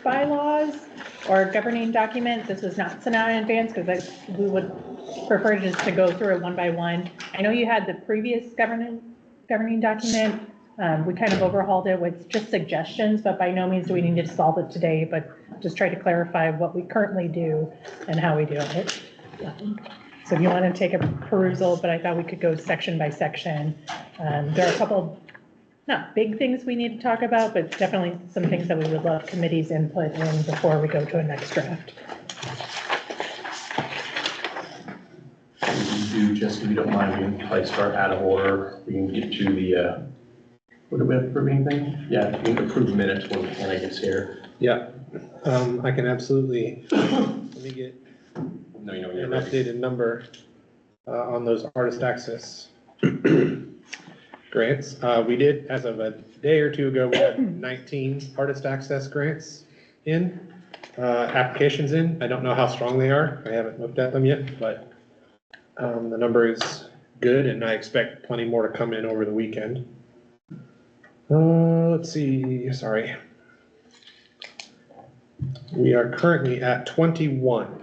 bylaws or governing document. This was not sent out in advance because we would prefer just to go through it one by one. I know you had the previous governing document. We kind of overhauled it with just suggestions, but by no means do we need to solve it today, but just try to clarify what we currently do and how we do it. So if you want to take a perusal, but I thought we could go section by section. There are a couple, not big things we need to talk about, but definitely some things that we would love committee's input in before we go to a next draft. Just if you don't mind, we can probably start out of order. We can get to the, what are we approving thing? Yeah, we can approve minutes when Hannah gets here. Yeah, I can absolutely, let me get No, you know, an updated number on those artist access grants. We did, as of a day or two ago, we had 19 artist access grants in, applications in. I don't know how strong they are. I haven't looked at them yet, but the number is good, and I expect plenty more to come in over the weekend. Let's see, sorry. We are currently at 21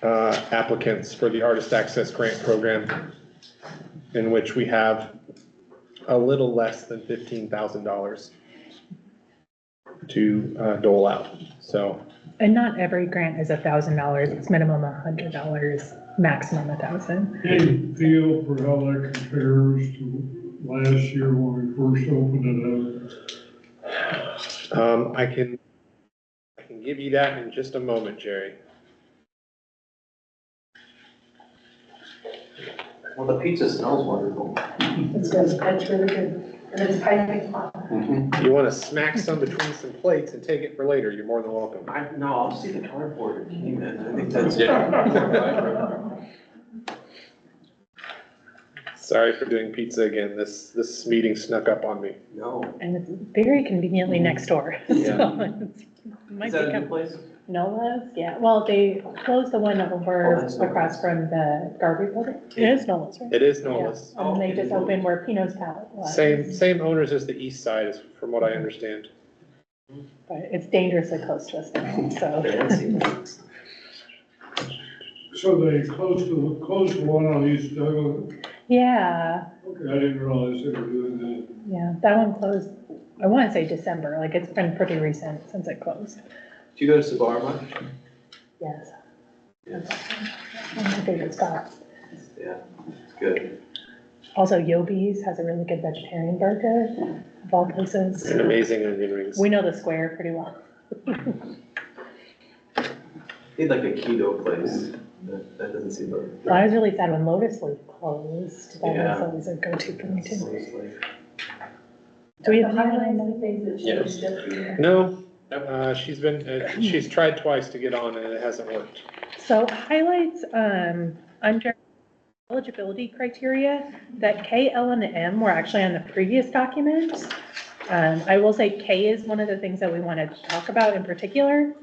applicants for the Artist Access Grant Program, in which we have a little less than $15,000 to dole out. So. And not every grant is $1,000. It's minimum $100, maximum 1,000. Any feel for how that compares to last year when we first opened it up? I can give you that in just a moment, Jerry. Well, the pizza smells wonderful. It's good, it's really good. And it's piping hot. You want to smack some between some plates and take it for later, you're more than welcome. No, I'll see the cardboard. I think that's it. Sorry for doing pizza again. This meeting snuck up on me. No. And it's very conveniently next door. Yeah. So might Is that a become new place? Nola's, yeah. Well, they closed the one over Oh, that's across from the Garvey building. It is Nola's, right? It is Yeah. Nola's. And they just opened where Pino's Palette was. Same owners as the east side, is from what I understand. But it's dangerously close to us now, so. So they closed the one on East Douglas? Yeah, Okay, I didn't realize they were doing that. yeah, that one closed, I want to say December, like it's been pretty recent since it closed. Do you go to Sabar much? Yes. That's one of my favorite spots. Yeah, it's good. Also, Yobi's has a really good vegetarian burger, of all places. And amazing onion rings. We know the square pretty well. Need like a keto place. That doesn't seem like. Well, I was really sad when Lotus Leaf closed. That Yeah. was always a go-to for me too. Honestly. Do we have Highlights anyone? the things that Yes. she's just doing. No, she's tried twice to get on and it hasn't worked. So highlights, under eligibility criteria, that K, L, and M were actually on the previous document. I will say K is one of the things that we want to talk about in particular.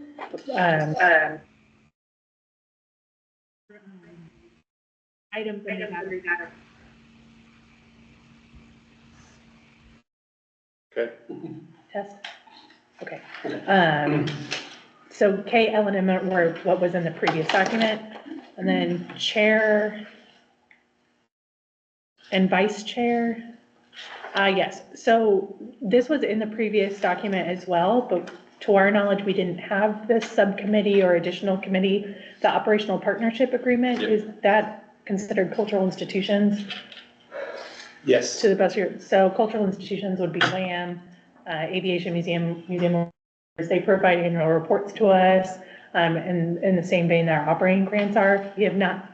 Items in the battery. Okay. Test? Okay. So K, L, and M were what was in the previous document, and then chair and vice chair. Yes, so this was in the previous document as well, but to our knowledge, we didn't have this subcommittee or additional committee. The operational partnership agreement, Yep. is that considered cultural institutions? Yes. To the best of your, so cultural institutions would be LAM, Aviation Museum, they provide annual reports to us. And in the same vein that our operating grants are, we have not,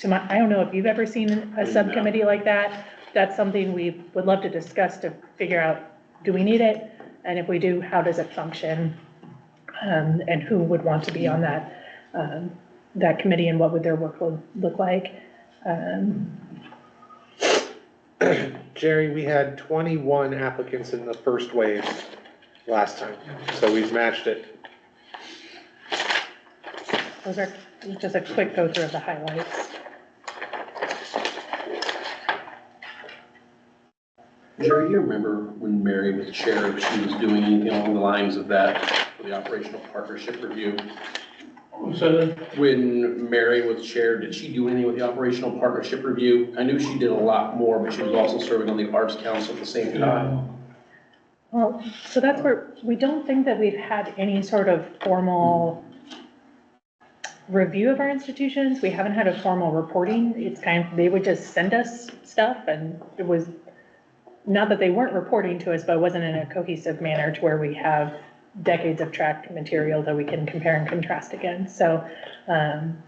I don't know if you've ever seen a subcommittee like that. That's something we would love to discuss to figure out, do we need it? And if we do, how does it function? And who would want to be on that committee and what would their workload look like? Jerry, we had 21 applicants in the first wave last time, so we've matched it. Those are just a quick go through of the highlights. Jerry, do you remember when Mary was chair, if she was doing anything along the lines of that for the operational partnership review? So When Mary was chair, did she do anything with the operational partnership review? I knew she did a lot more, but she was also serving on the Arts Council at the same time. Well, so that's where, we don't think that we've had any sort of formal review of our institutions. We haven't had a formal reporting. It's kind of, they would just send us stuff, and it was, not that they weren't reporting to us, but it wasn't in a cohesive manner to where we have decades of tracked material that we can compare and contrast against. So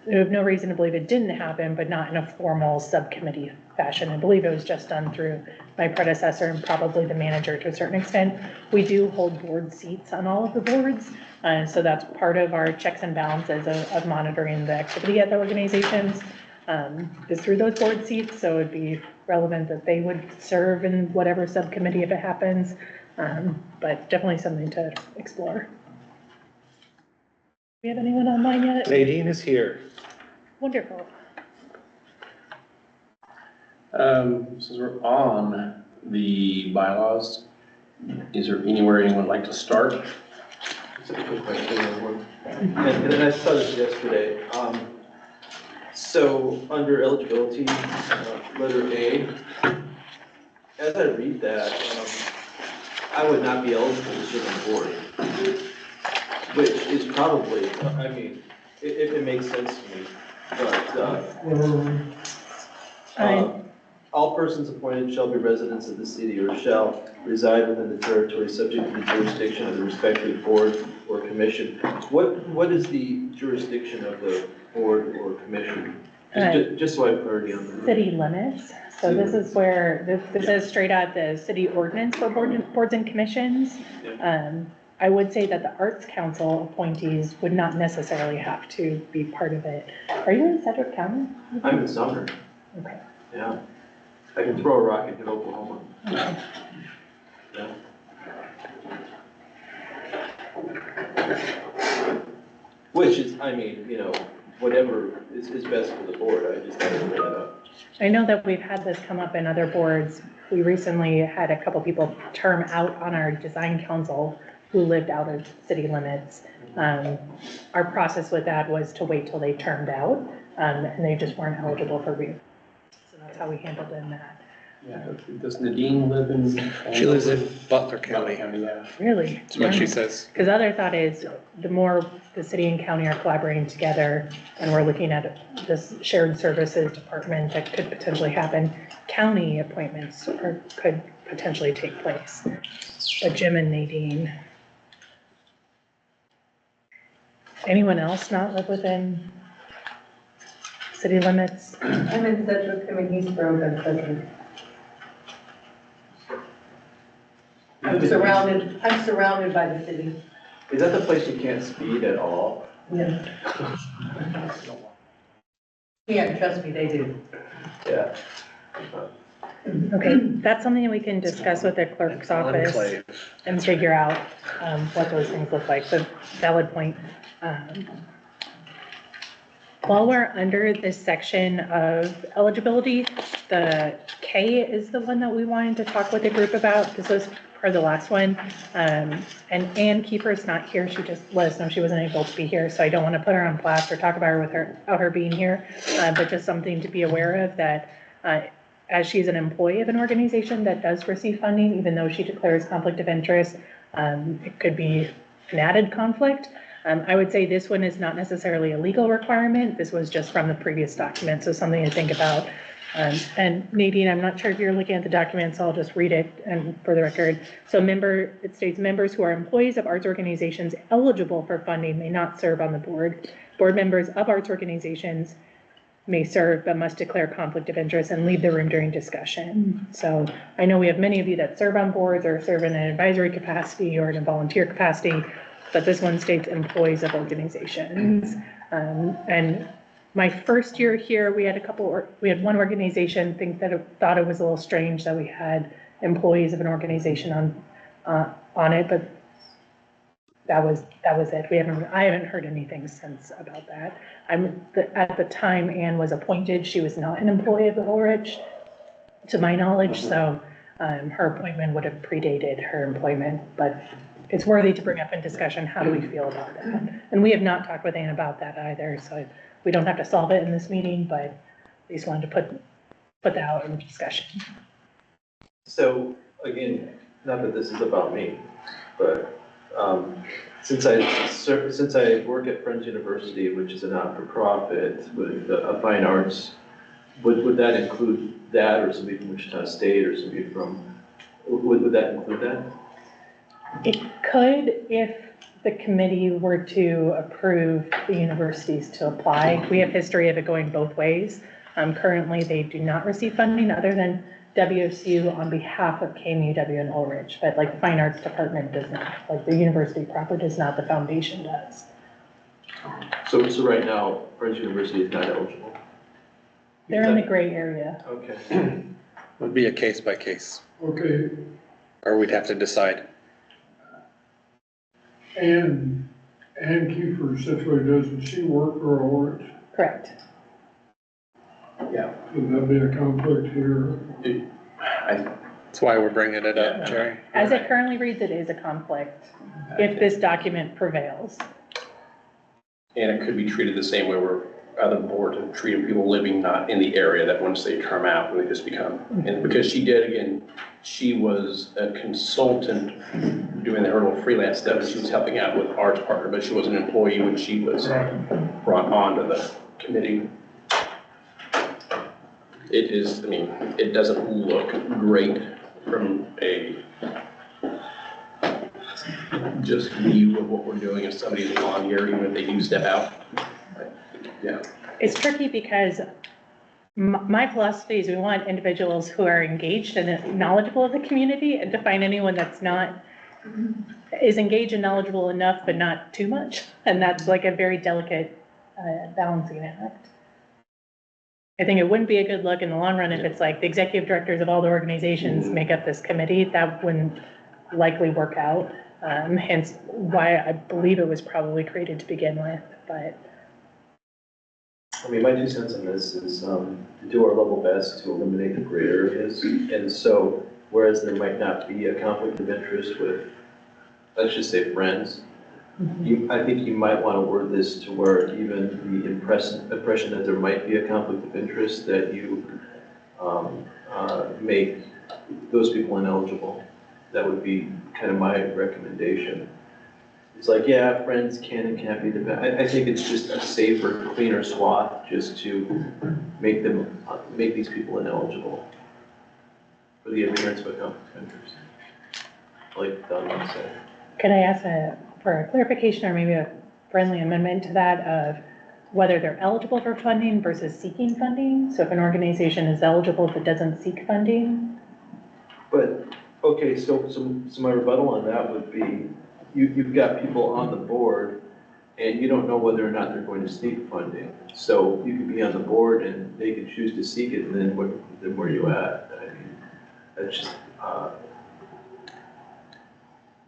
we have no reason to believe it didn't happen, but not in a formal subcommittee fashion. I believe it was just done through my predecessor and probably the manager to a certain extent. We do hold board seats on all of the boards. So that's part of our checks and balances of monitoring the activity at the organizations, is through those board seats. So it'd be relevant that they would serve in whatever subcommittee if it happens. But definitely something to explore. Do we have anyone online yet? Nadine is here. Wonderful. Since we're on the bylaws, is there anywhere anyone would like to start? Just a quick question, everyone. And I saw this yesterday. So under eligibility, letter A, as I read that, I would not be eligible to serve on board, which is probably, I mean, if it makes sense to me, but, all persons appointed shall be residents of the city or shall reside within the territory subject to the jurisdiction of the respective board or commission. What is the jurisdiction of the board or commission? Just so I have clarity on that. City limits. So this is where, this is straight out the city ordinance for boards and commissions. I would say that the Arts Council appointees would not necessarily have to be part of it. Are you in Sedgwick County? I'm in Sumner. Okay. Yeah. I can throw a rock and hit Oklahoma. Okay. Yeah. Which is, I mean, you know, whatever is best for the board. I just had to bring that up. I know that we've had this come up in other boards. We recently had a couple people term out on our design council who lived out of city limits. Our process with that was to wait till they termed out, and they just weren't eligible for review. So that's how we handled in that. Yeah, does Nadine live in? She lives in Butler Butler County. County, yeah. Really? That's what she says. Because the other thought is, the more the city and county are collaborating together, and we're looking at this shared services department that could potentially happen, county appointments could potentially take place. But Jim and Nadine. Anyone else not live within city limits? I'm in Sedgwick, I'm in East Grove and Sedgwick. I'm surrounded by the city. Is that the place you can't speed at all? Yeah. Yeah, trust me, they do. Yeah. Okay, that's something we can discuss with the clerk's office Enclave. and figure out what those things look like. So valid point. While we're under this section of eligibility, the K is the one that we wanted to talk with the group about. This was for the last one. And Ann Kiefer's not here. She just let us know she wasn't able to be here. So I don't want to put her on blast or talk about her without her being here, but just something to be aware of, that as she's an employee of an organization that does receive funding, even though she declares conflict of interest, it could be an added conflict. I would say this one is not necessarily a legal requirement. This was just from the previous document, so something to think about. And Nadine, I'm not sure if you're looking at the document, so I'll just read it and for the record. So it states members who are employees of arts organizations eligible for funding may not serve on the board. Board members of arts organizations may serve but must declare conflict of interest and leave the room during discussion. So I know we have many of you that serve on boards or serve in an advisory capacity or in a volunteer capacity, but this one states employees of organizations. And my first year here, we had one organization thought it was a little strange that we had employees of an organization on it, but that was it. I haven't heard anything since about that. At the time Ann was appointed, she was not an employee of the Ulrich, to my knowledge. So Her appointment would have predated her employment, but it's worthy to bring up in discussion. How do we feel about that? And we have not talked with Ann about that either, so we don't have to solve it in this meeting, but at least wanted to put that out in discussion. So, again, not that this is about me, but since I work at Friends University, which is a not-for-profit with fine arts, would that include that, or somebody from Wichita State, or somebody from, would that include that? It could if the committee were to approve the universities to apply. We have history of it going both ways. Currently, they do not receive funding other than WSU on behalf of KMUW and Ulrich, but like the Fine Arts Department does not, like the university proper does not, the foundation does. So right now, Friends University is not eligible? They're in the gray area. Okay. Would be a case by case, Okay, or we'd have to decide. Ann Kiefer essentially, doesn't she work for Orange? Correct. Yeah. Would that be a conflict here? That's why we're bringing it up, Jerry. As it currently reads, it is a conflict if this document prevails. And it could be treated the same way where other boards have treated people living not in the area, that once they term out, they just become. And because she did, again, she was a consultant doing her little freelance stuff. She was helping out with arts partner, but she was an employee when she was brought onto the committee. It is, I mean, it doesn't look great from a just view of what we're doing if somebody's on here, even if they do step out. Yeah. It's tricky because my philosophy is we want individuals who are engaged and knowledgeable of the community, and to find anyone that's not, is engaged and knowledgeable enough, but not too much. And that's like a very delicate balancing act. I think it wouldn't be a good look in the long run if it's like the executive directors of all the organizations make up this committee. That wouldn't likely work out. Hence why I believe it was probably created to begin with, but. I mean, my 2 cents on this is to do our level best to eliminate the gray areas. And so, whereas there might not be a conflict of interest with, let's just say, friends, I think you might want to word this to where even the impression that there might be a conflict of interest, that you make those people ineligible. That would be kind of my recommendation. It's like, yeah, friends can and can't be the best. I think it's just a safer, cleaner swath just to make these people ineligible for the appearance of a conflict of interest. Like Don said. Could I ask for a clarification or maybe a friendly amendment to that of whether they're eligible for funding versus seeking funding? So if an organization is eligible but doesn't seek funding? But, okay, so my rebuttal on that would be, you've got people on the board and you don't know whether or not they're going to seek funding. So you could be on the board and they could choose to seek it, and then where are you at? I mean, that's just,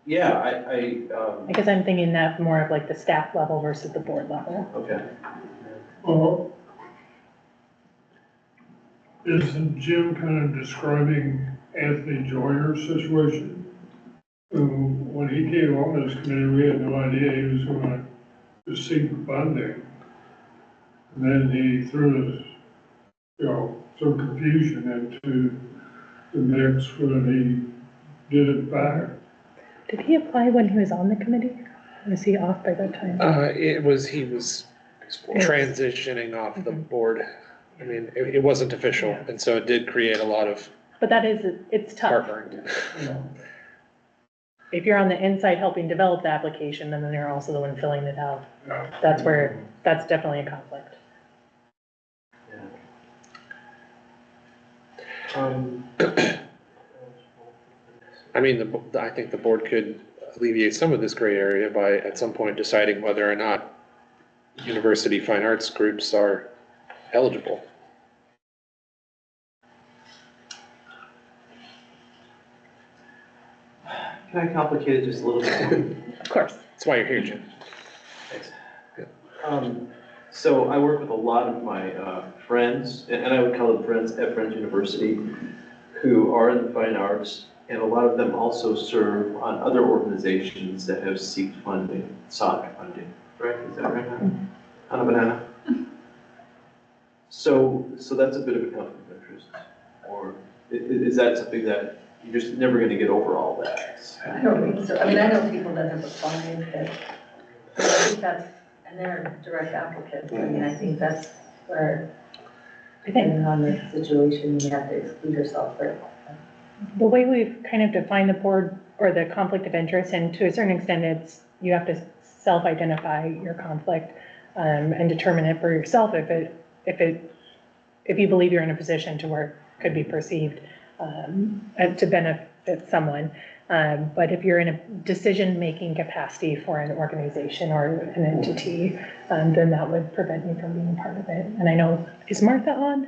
yeah, I guess I'm thinking that more of like the staff level versus the board level. okay. Isn't Jim kind of describing Anthony Joyner's situation? When he came on this committee, we had no idea he was going to seek funding. And then he threw us, some confusion into the mix when he did it back. Did he apply when he was on the committee? Was he off by that time? He was transitioning off the board. I mean, it wasn't official, and so it did create a lot of But that is, it's tough. heartburn. If you're on the inside helping develop the application, and then you're also the one filling it out, that's definitely a conflict. Yeah. I mean, I think the board could alleviate some of this gray area by at some point deciding whether or not university fine arts groups are eligible. Can I complicate it just a little bit more? Of course. That's why you're here, Jim. Thanks. So I work with a lot of my friends, and I would call them friends at Friends University, who are in the fine arts, and a lot of them also serve on other organizations that have sought funding, right? Is that right? On a banana? So that's a bit of a conflict of interest, or is that something that you're just never gonna get over all that? I don't think so. I mean, I know people that have applied that, I think that's, and they're direct applicants. I mean, I think that's where, depending on the situation, you have to exclude yourself, but. The way we've kind of defined the board or the conflict of interest, and to a certain extent, it's, you have to self-identify your conflict, and determine it for yourself if you believe you're in a position to where it could be perceived, to benefit someone. But if you're in a decision-making capacity for an organization or an entity, then that would prevent you from being part of it. And I know, is Martha on?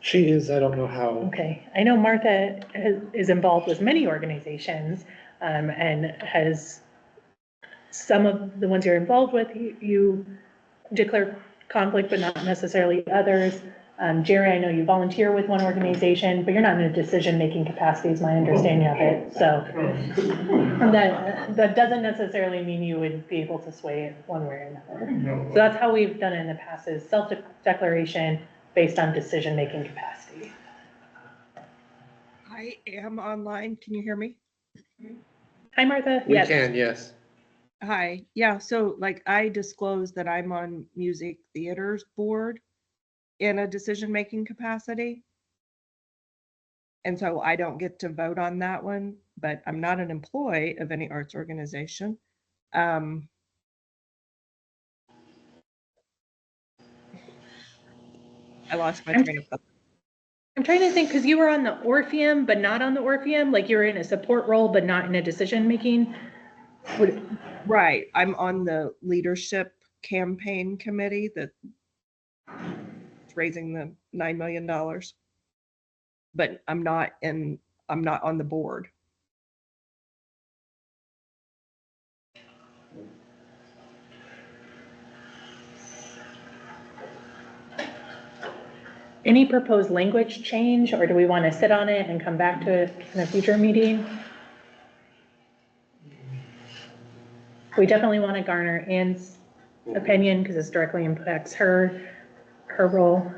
She is, I don't know how. Okay, I know Martha is involved with many organizations, and has some of the ones you're involved with, you declare conflict, but not necessarily others. Jerry, I know you volunteer with one organization, but you're not in a decision-making capacity is my understanding of it. So that doesn't necessarily mean you would be able to sway it one way or another. No. So that's how we've done it in the past, is self-declaration based on decision-making capacity. I am online. Can you hear me? Hi, Martha. We Yes. can, yes. Hi. Yeah, so like I disclosed that I'm on music theaters board in a decision-making capacity. And so I don't get to vote on that one, but I'm not an employee of any arts organization. I lost my train of thought. I'm trying to think, because you were on the Orpheum, but not on the Orpheum, like you were in a support role, but not in a decision-making. Right, I'm on the leadership campaign committee that's raising the $9 million. But I'm not on the board. Any proposed language change, or do we want to sit on it and come back to it in a future meeting? We definitely want to garner Ann's opinion because this directly impacts her role.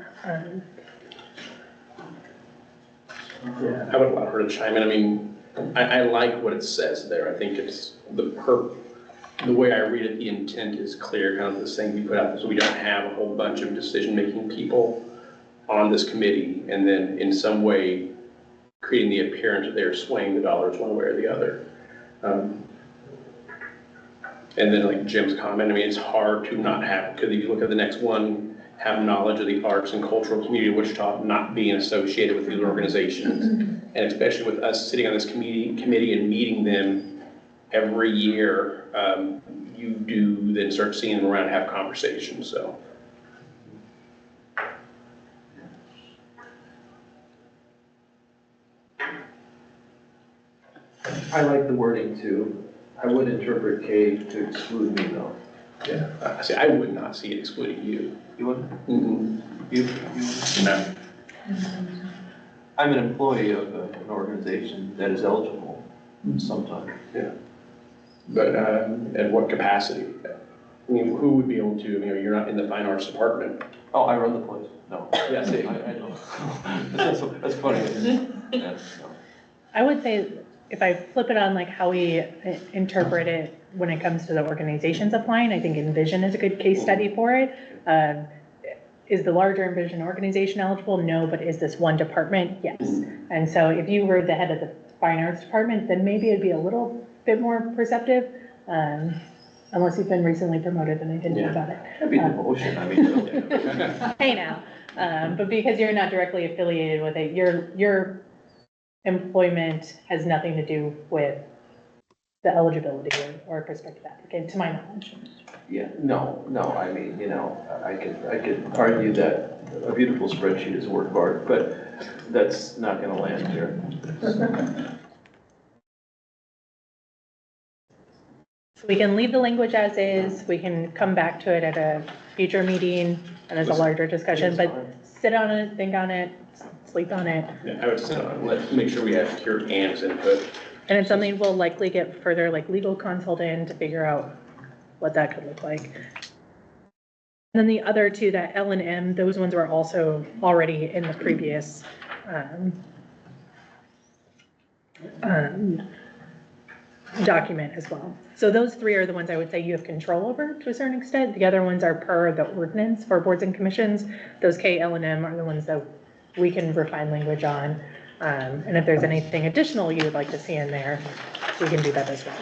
Yeah, I would allow her to chime in. I mean, I like what it says there. I think it's the way I read it, the intent is clear, kind of the thing we put out, so we don't have a whole bunch of decision-making people on this committee, and then in some way creating the appearance that they're swaying the dollars one way or the other. And then like Jim's comment, I mean, it's hard to not have, because if you look at the next one, have knowledge of the arts and cultural community of Wichita, not being associated with these organizations. And especially with us sitting on this committee and meeting them every year, you do then start seeing them around and have conversations, so. I like the wording too. I would interpret K to exclude me though. Yeah, I say I would not see it excluding you. You wouldn't? Mm-hmm. You? No. I'm an employee of an organization that is eligible sometime. Yeah. But at what capacity? I mean, who would be able to, you're not in the fine arts department. Oh, I run the place. No. Yeah, see. I know. That's funny. Yeah, no. I would say, if I flip it on like how we interpret it when it comes to the organizations applying, I think Envision is a good case study for it. Is the larger Envision organization eligible? No, but is this one department? Yes. And so if you were the head of the fine arts department, then maybe it'd be a little bit more perceptive, unless you've been recently promoted and I didn't know about it. That'd be demotion, I mean. Really. Hey now, but because you're not directly affiliated with it, your employment has nothing to do with the eligibility or prospective applicant, to my knowledge. Yeah, no, I mean, I could argue that a beautiful spreadsheet is a work of art, but that's not gonna land here. So we can leave the language as is, we can come back to it at a future meeting and as a larger discussion, but sit on it, think on it, sleep on it. I would say, let's make sure we have your Ann's input. And it's something we'll likely get further like legal consult in to figure out what that could look like. And then the other two, that L and M, those ones were also already in the previous document as well. So those three are the ones I would say you have control over to a certain extent. The other ones are per the ordinance for boards and commissions. Those K, L, and M are the ones that we can refine language on. And if there's anything additional you would like to see in there, we can do that as well.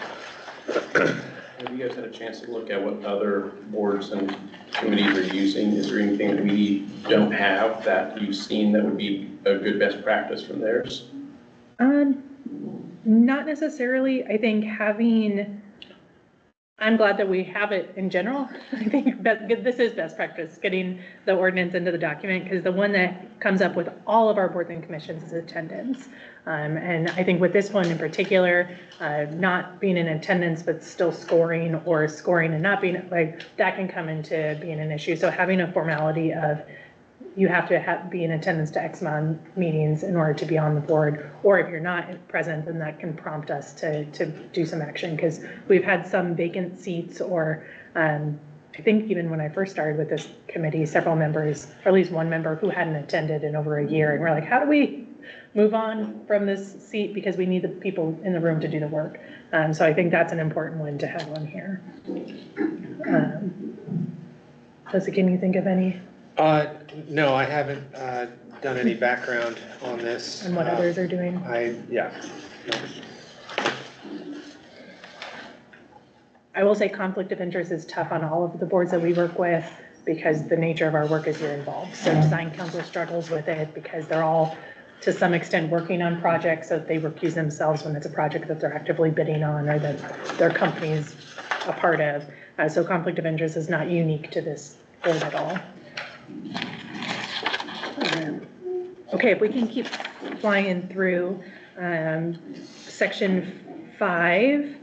Have you guys had a chance to look at what other boards and committees are using? Is there anything that we don't have that you've seen that would be a good best practice from theirs? Not necessarily. I think I'm glad that we have it in general. I think this is best practice, getting the ordinance into the document, because the one that comes up with all of our boards and commissions is attendance. And I think with this one in particular, not being in attendance but still scoring, or scoring and not being, like, that can come into being an issue. So having a formality of you have to be in attendance to X amount of meetings in order to be on the board, or if you're not present, then that can prompt us to do some action, because we've had some vacant seats, or I think even when I first started with this committee, several members, or at least one member who hadn't attended in over a year, and we're like, how do we move on from this seat, because we need the people in the room to do the work. So I think that's an important one to have on here. Jessica, can you think of any? No, I haven't done any background on this. And what others are doing? Yeah. I will say conflict of interest is tough on all of the boards that we work with, because the nature of our work is you're involved. So design council struggles with it because they're all, to some extent, working on projects, so they recuse themselves when it's a project that they're actively bidding on or that their company is a part of. So conflict of interest is not unique to this board at all. Okay, if we can keep flying through, section 5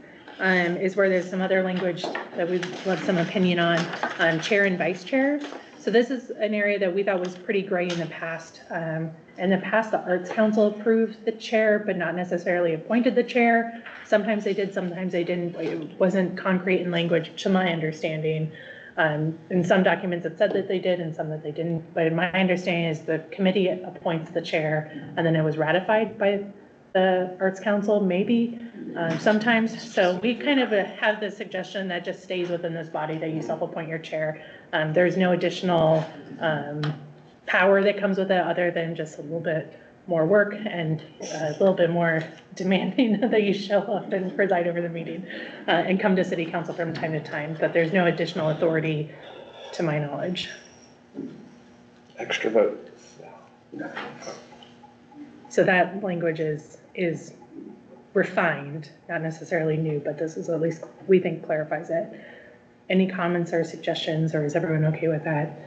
is where there's some other language that we've left some opinion on chair and vice chair. So this is an area that we thought was pretty gray in the past. In the past, the Arts Council approved the chair, but not necessarily appointed the chair. Sometimes they did, sometimes they didn't. It wasn't concrete in language, to my understanding. In some documents it said that they did, and some that they didn't. But my understanding is the committee appoints the chair, and then it was ratified by the Arts Council, maybe, sometimes. So we kind of have the suggestion that just stays within this body, that you self-appoint your chair. There's no additional power that comes with it, other than just a little bit more work and a little bit more demanding that you show up and preside over the meeting and come to city council from time to time. But there's no additional authority, to my knowledge. Extra vote. So that language is refined, not necessarily new, but this is, at least we think, clarifies it. Any comments or suggestions, or is everyone okay with that?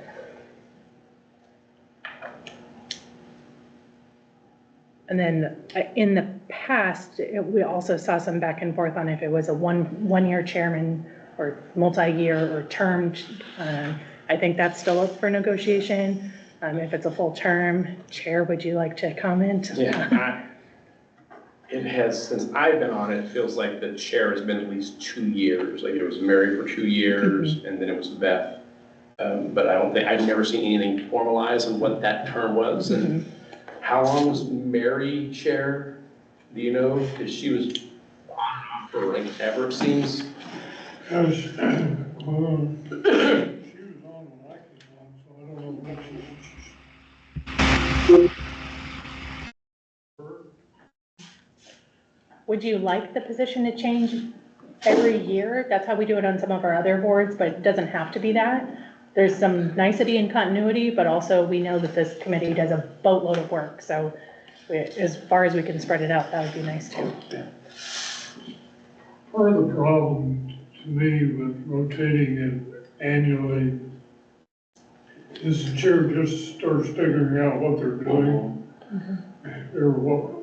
And then in the past, we also saw some back and forth on if it was a one-year chairman or multi-year or termed. I think that's still up for negotiation. If it's a full term, Chair, would you like to comment? Yeah, it has, since I've been on it, it feels like the chair has been at least 2 years. Like it was Mary for 2 years, and then it was Beth. But I've never seen anything formalized on what that term was. And how long was Mary chair? Do you know? Because she was on and off for like ever, it seems. She was on when I came on, so I don't know what Would you like the position to change every year? That's how we do it on some of our other boards, but it doesn't have to be that. There's some nicety and continuity, but also we know that this committee does a boatload of work. So as far as we can spread it out, that would be nice too. Part of the problem to me with rotating it annually is the chair just starts figuring out what they're doing, or what,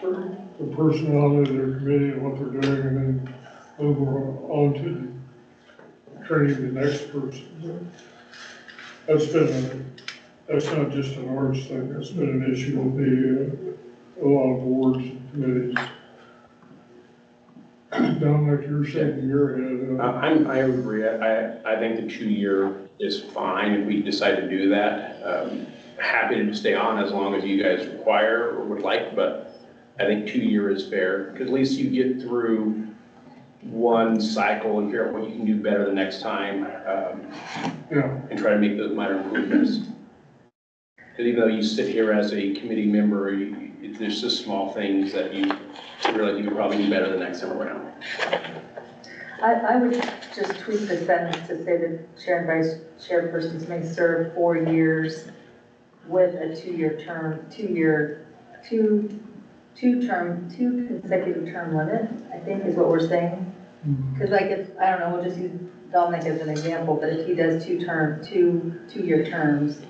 or the personality of their committee and what they're doing, and then move on to training the next person. That's that's not just an arts thing, that's been an issue with a lot of boards and committees. Don, like you're shaking your head. I agree. I think the 2-year is fine if we decide to do that. Happy to stay on as long as you guys require or would like, but I think 2-year is fair, because at least you get through one cycle and figure out what you can do better the next time, Yeah, and try to make those minor improvements. Because even though you sit here as a committee member, there's just small things that you realize you could probably do better the next time around. I would just tweak the sentence to say that chair and vice chairpersons may serve 4 years with a 2-year term, two consecutive term limit, I think is what we're saying. Because like if, I don't know, we'll just use Dominic as an example, but if he does two-year terms,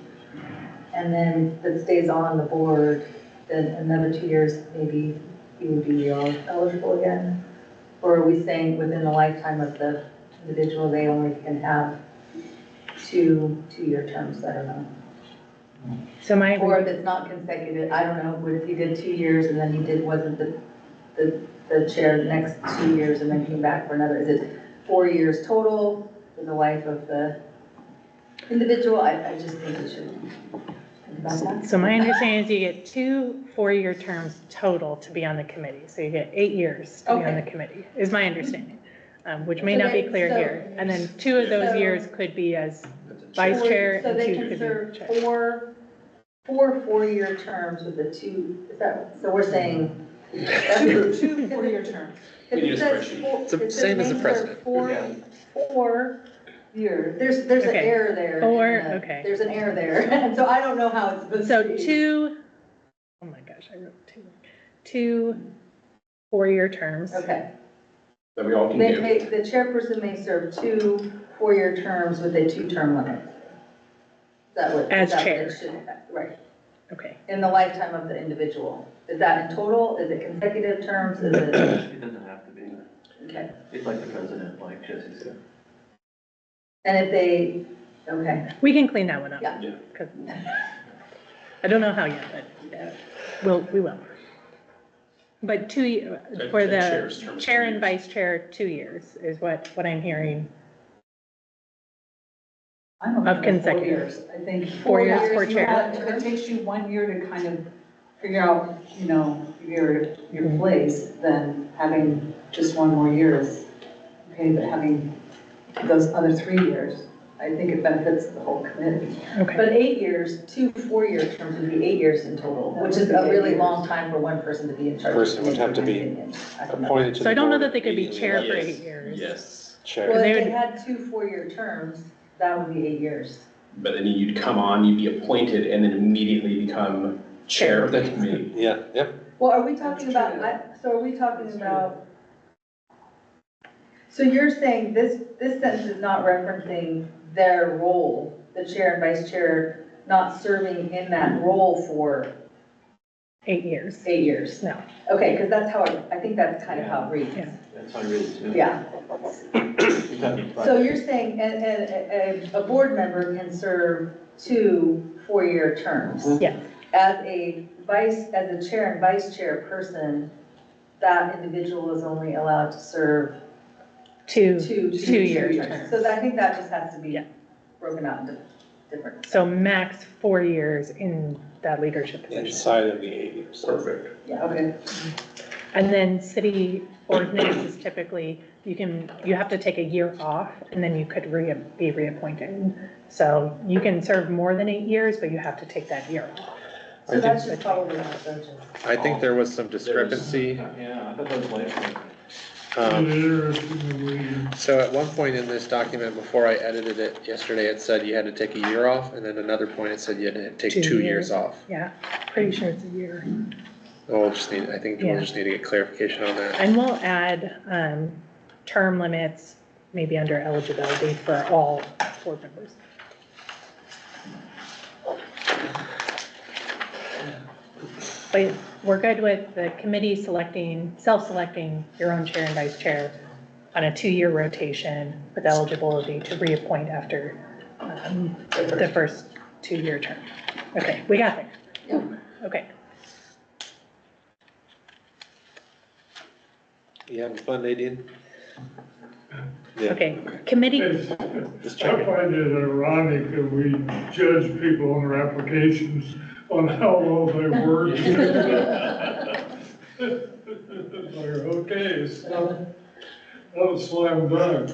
and then that stays on the board, then another 2 years, maybe he would be eligible again? Or are we saying within the lifetime of the individual, they only can have two-year terms? I don't know. So my, Or if it's not consecutive, I don't know, what if he did 2 years and then he wasn't the chair the next 2 years and then came back for another? Is it 4 years total for the life of the individual? I just think we should think about that. so my understanding is you get 2 4-year terms total to be on the committee. So you get 8 years to be on the committee, is my understanding, which may not be clear here. And then 2 of those years could be as vice chair So and they 2 can could serve be chair. four 4-year terms with the 2, is that, so we're saying. Two 4-year terms. We need a spreadsheet. It's the same as the president. Four years, there's an Okay. error there. 4, in the- okay. There's an error there, and so I don't know how it's supposed So to be. 2, oh my gosh, I wrote 2 4-year terms. Okay. That we all can They do. may, the chairperson may serve 2 4-year terms with a 2-term limit. Is that what? As is that what chair. it should- Right, Okay. in the lifetime of the individual. Is that in total? Is it consecutive terms? Is it, It doesn't have to be. okay. It's like the president, like Jesse said. And if they, okay, We can clean that one up. Yeah. Yeah. 'Cause I don't know how yet, but we will. But 2 for The chair's the term is chair 2 and years. vice chair, 2 years is what I'm hearing. I'm okay Of with 4 consecutive. years. I think 4 years for you chair. have- If it takes you 1 year to kind of figure out, your place, then having just 1 more year is okay, but having those other 3 years, I think it benefits the whole committee. Okay. but 8 years, 2 4-year terms would be 8 years in total, which is a really long time for one person to be in charge. of Person would have to be in my opinion. I don't know. Appointed to the So I don't know board that they could be chair for Yes. 8 years. Yes, Chair. Well, They if they would- had 2 4-year terms, that would be 8 years. but then you'd come on, you'd be appointed, and then immediately become chair of the committee. Yeah, yep. Well, are we talking That's about, true. so are we talking about, so you're saying this sentence is not referencing their role, the chair and vice chair not serving in that role for 8 years. 8 years? No. Okay, because that's how, I think that's kind of how it reads. Yeah. That's how I read it too. Yeah, You're talking so you're saying a board member can serve 2 4-year terms? Yes. As a chair and vice chair person, that individual is only allowed to serve 2 two-year 2-year terms. terms. So I think that just has to be Yeah. broken out into different. So max 4 years in that leadership position. Inside of the 8 years. Perfect. Yeah, okay. And then city ordinance is typically, you have to take a year off and then you could be reappointed. So you can serve more than 8 years, but you have to take that year off. So that's just probably not so just. I think there was some discrepancy. Yeah, I thought that was life. Um, interesting the way you So at one point in this document, before I edited it yesterday, it said you had to take a year off, and then another point it said you had to take 2 years off. Yeah, pretty sure it's a year. We'll just need, I think we'll Yeah. just need to get clarification on that. And we'll add term limits, maybe under eligibility for all board members. But we're good with the committee self-selecting your own chair and vice chair on a 2-year rotation with eligibility to reappoint after the first 2-year term. Okay, we got there. Okay. You having fun, Nadine? Yeah, Okay, committee, It's- just I checking. find it ironic that we judge people on their applications on how well they work. It's like, okay, it's not a slam dunk.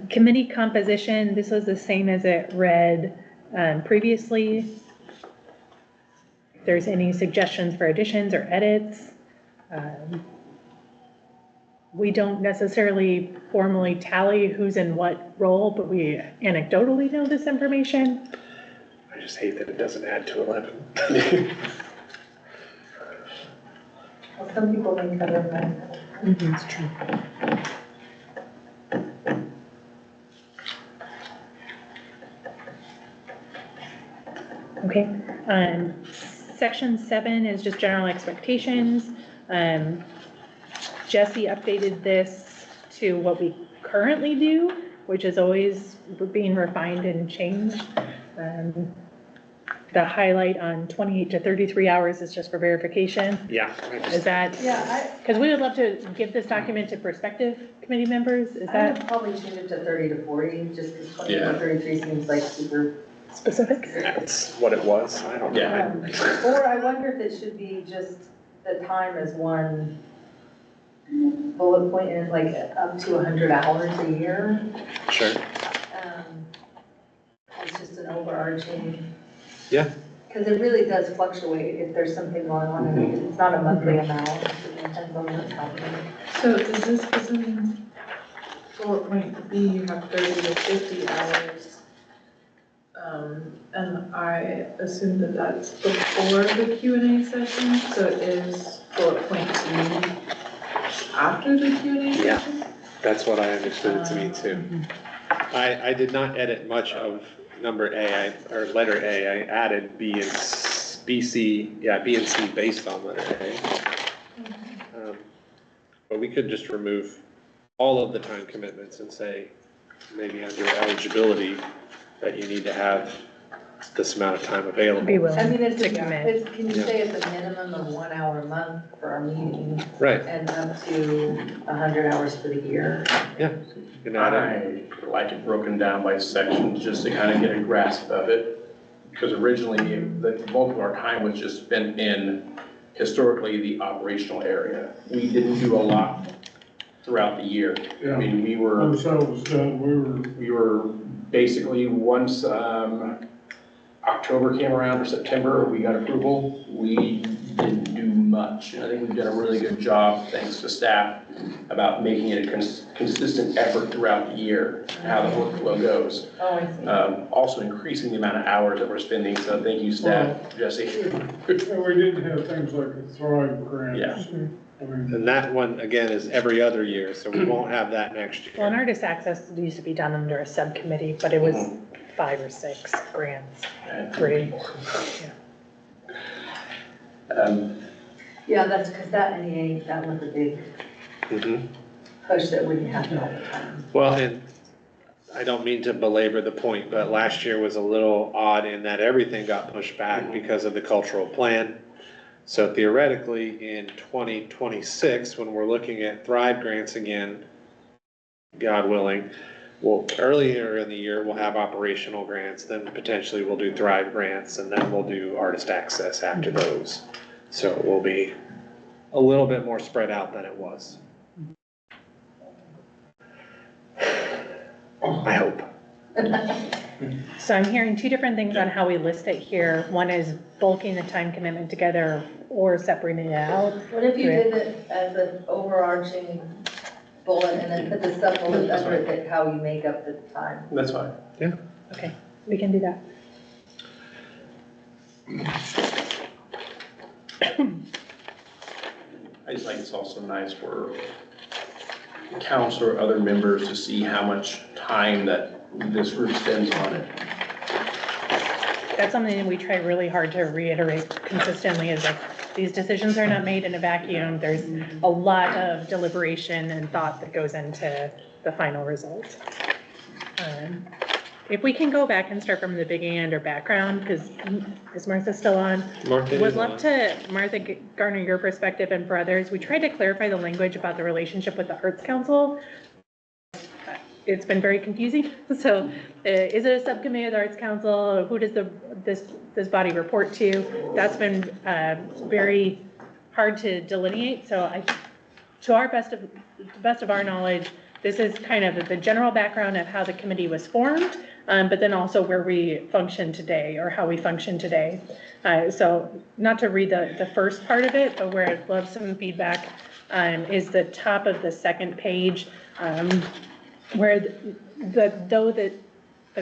committee composition, this was the same as it read previously. If there's any suggestions for additions or edits. We don't necessarily formally tally who's in what role, but we anecdotally know this information. I just hate that it doesn't add to 11. Well, some people may cover that. It's true. Okay, section 7 is just general expectations. Jesse updated this to what we currently do, which is always being refined and changed. The highlight on 28 to 33 hours is just for verification. Yeah. Is that, Yeah, because we would love to give this document to prospective committee members, is I that would probably change it to 30 to 40, just because 20 Yeah. to 33 seems like super. specific? That's what it was. I don't know. Yeah. Or I wonder if it should be just the time as one bullet point and like up to 100 hours a year. Sure. It's just an overarching. Yeah. Because it really does fluctuate if there's something going on, and it's not a monthly amount, it depends on what's happening. So is this, because in bullet point B, you have 30 to 50 hours. And I assume that that's before the Q&A session, so it is bullet point B after the Q&A Yeah. session? That's what I understood it to mean too. I did not edit much of number A, or letter A. I added B and B, C, yeah, B and C based on letter A. But we could just remove all of the time commitments and say, maybe under eligibility, that you need to have this amount of time available. Be willing I mean, it's, to commit. it's, can you Yeah. say it's a minimum of 1 hour a month for our meeting Right, and up to 100 hours for the year? yeah. You can add it. I like it broken down by sections, just to kind of get a grasp of it. Because originally, the bulk of our time was just spent in, historically, the operational area. We didn't do a lot throughout the year. I Yeah, mean, we were, once that was done, we were basically, once October came around or September, we got approval, we didn't do much. And I think we've done a really good job, thanks to staff, about making it a consistent effort throughout the year, how the workflow goes. Oh, I see. Also increasing the amount of hours that we're spending, so thank you, staff, Jesse. and we didn't have things like the Thrive grants. Yeah. I mean, And that one, again, is every other year, so we won't have that next year. Well, and artist access used to be done under a subcommittee, but it was 5 or 6 grants, 3. Yeah, that's because that NEA, that was a big Mhm. push that wouldn't happen all the time. Well, and I don't mean to belabor the point, but last year was a little odd in that everything got pushed back because of the cultural plan. So theoretically, in 2026, when we're looking at Thrive grants again, God willing, well, earlier in the year, we'll have operational grants, then potentially we'll do Thrive grants, and then we'll do artist access after those. So it will be a little bit more spread out than it was. I hope. So I'm hearing 2 different things on how we list it here. One is bulking the time commitment together or separating it out. What if you did it as an overarching bullet and then put the sub-bullet under it, how you make up the time? That's fine. Okay, we can do that. I just think it's also nice for council or other members to see how much time that this group spends on it. That's something that we try really hard to reiterate consistently is like, these decisions are not made in a vacuum. There's a lot of deliberation and thought that goes into the final result. if we can go back and start from the beginning under background, because is Martha still on? Martha Would is love on. to, Martha, garner your perspective and for others. We tried to clarify the language about the relationship with the Arts Council. It's been very confusing. So is it a subcommittee of the Arts Council? Who does this body report to? That's been very hard to delineate. So to our best of our knowledge, this is kind of the general background of how the committee was formed, but then also where we function today or how we function today. So not to read the first part of it, but where I'd love some feedback is the top of the second page, where though the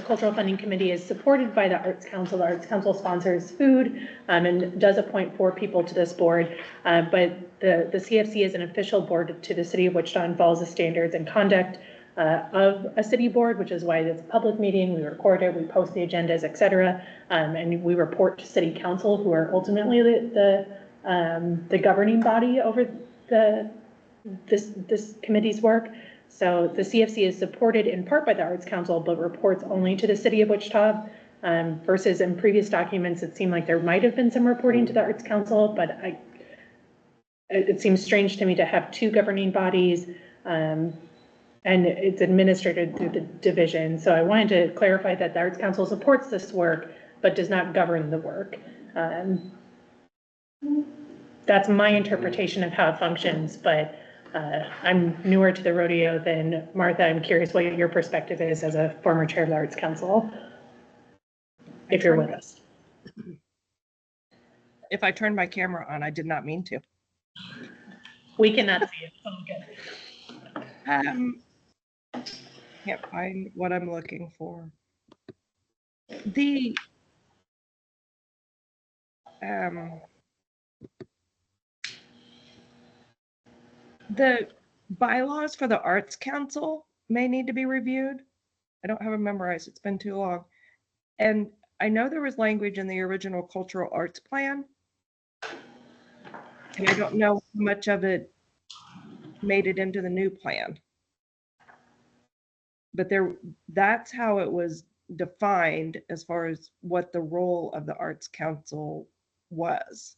Cultural Funding Committee is supported by the Arts Council sponsors food and does appoint 4 people to this board, but the CFC is an official board to the City of Wichita and follows the standards and conduct of a city board, which is why it's a public meeting. We record it, we post the agendas, et cetera, and we report to City Council, who are ultimately the governing body over this committee's work. So the CFC is supported in part by the Arts Council, but reports only to the City of Wichita, versus in previous documents, it seemed like there might have been some reporting to the Arts Council, but it seems strange to me to have 2 governing bodies, and it's administered through the division. So I wanted to clarify that the Arts Council supports this work, but does not govern the work. That's my interpretation of how it functions, but I'm newer to the rodeo than Martha. I'm curious what your perspective is as a former chair of the Arts Council, if you're with us. If I turned my camera on, I did not mean to. We cannot see it. Oh, good. Can't find what I'm looking for. The bylaws for the Arts Council may need to be reviewed. I don't have them memorized. It's been too long. And I know there was language in the original cultural arts plan. And I don't know how much of it made it into the new plan. But that's how it was defined as far as what the role of the Arts Council was.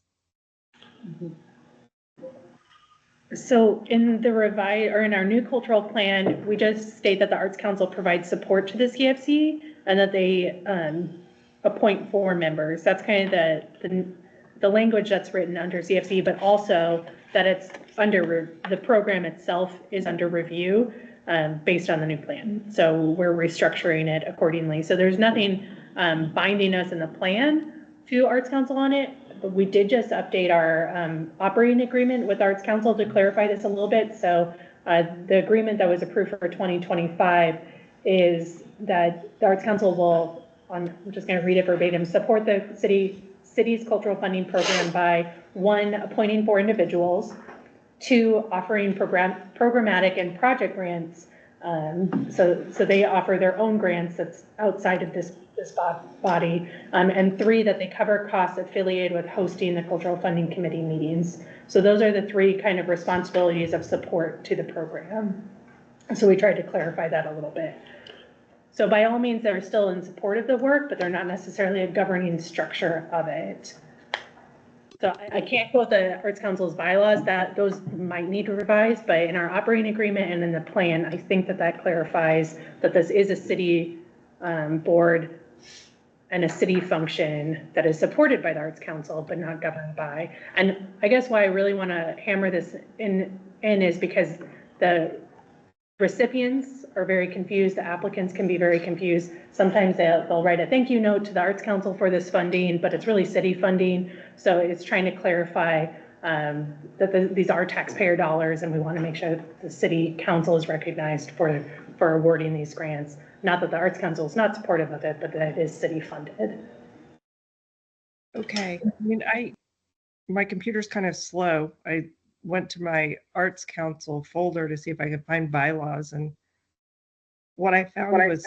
So in the in our new cultural plan, we just state that the Arts Council provides support to the CFC and that they appoint 4 members. That's kind of the language that's written under CFC, but also that it's under the program itself is under review based on the new plan. So we're restructuring it accordingly. So there's nothing binding us in the plan to Arts Council on it. But we did just update our operating agreement with Arts Council to clarify this a little bit. So the agreement that was approved for 2025 is that the Arts Council will, I'm just going to read it verbatim, support the city's cultural funding program by 1, appointing 4 individuals, 2, offering programmatic and project grants. So they offer their own grants that's outside of this body, and 3, that they cover costs affiliated with hosting the Cultural Funding Committee meetings. So those are the 3 kind of responsibilities of support to the program. So we tried to clarify that a little bit. So by all means, they're still in support of the work, but they're not necessarily a governing structure of it. So I can't quote the Arts Council's bylaws, that those might need to revise, but in our operating agreement and in the plan, I think that clarifies that this is a city board and a city function that is supported by the Arts Council, but not governed by. And I guess why I really want to hammer this in is because the recipients are very confused, the applicants can be very confused. Sometimes they'll write a thank you note to the Arts Council for this funding, but it's really city funding. So it's trying to clarify that these are taxpayer dollars, and we want to make sure that the City Council is recognized for awarding these grants. Not that the Arts Council is not supportive of it, but that it is city funded. Okay, I mean, my computer's kind of slow. I went to my Arts Council folder to see if I could find bylaws, and what I found was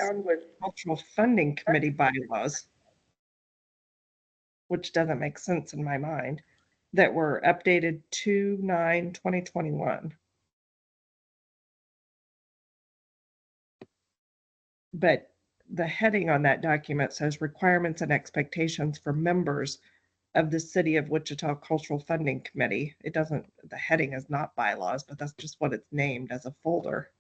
Cultural Funding Committee bylaws, which doesn't make sense in my mind, that were updated 2/9/2021. But the heading on that document says requirements and expectations for members of the City of Wichita Cultural Funding Committee. It doesn't, the heading is not bylaws, but that's just what it's named as a folder.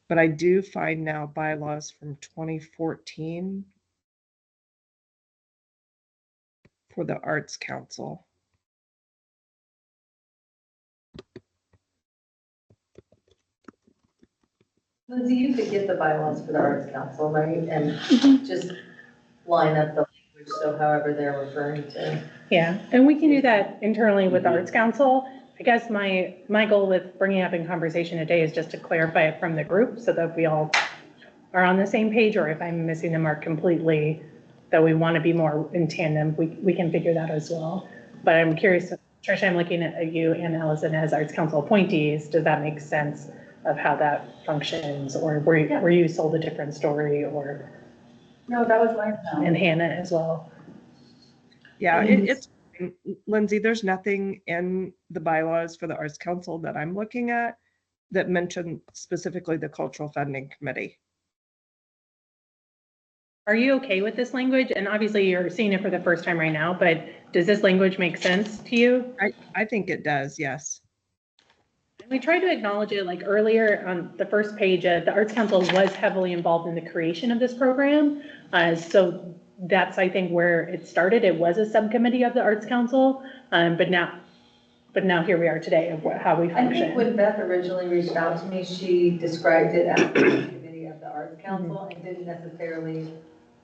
But I do find now bylaws from 2014 for the Arts Council. Lindsay, you could get the bylaws for the Arts Council, right? And just line up the language, so however they're referring to. Yeah, and we can do that internally with the Arts Council. I guess my goal with bringing up in conversation today is just to clarify it from the group so that we all are on the same page, or if I'm missing the mark completely, that we want to be more in tandem, we can figure that as well. But I'm curious, Tricia, I'm looking at you and Allison as Arts Council appointees. Does that make sense of how that functions, or were you sold a different story, or? No, that was my. And Hannah as well. Yeah, it's Lindsay, there's nothing in the bylaws for the Arts Council that I'm looking at that mention specifically the Cultural Funding Committee. Are you okay with this language? And obviously you're seeing it for the first time right now, but does this language make sense to you? I think it does, yes. We tried to acknowledge it like earlier on the first page. The Arts Council was heavily involved in the creation of this program. So that's, I think, where it started. It was a subcommittee of the Arts Council, but now here we are today of how we function. I think when Beth originally reached out to me, she described it as the committee of the Arts Council and didn't necessarily